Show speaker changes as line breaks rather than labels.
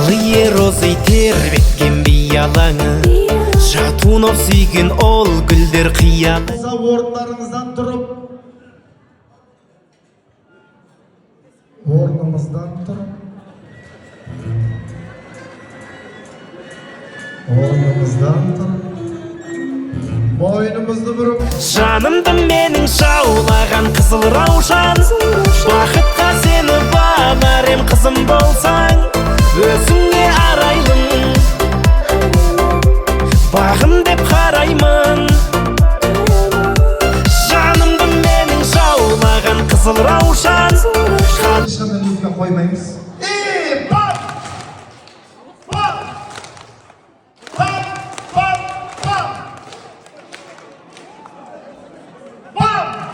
Алые розы тербеткен биялаңы, жатунов сүйген ол гүлдер қиялы.
Орындарыңыздан тұрып, орнымыздан тұрып, мойнымызды бұрып,
жанымды менің жаулаған қызыл раушан, бақытқа сені бағар ем қызым болсаң, өзіңе арайлым, бағым деп қараймын. Жанымды менің жаулаған қызыл раушан,
ешқандай музыка қоймаймыз. Bam!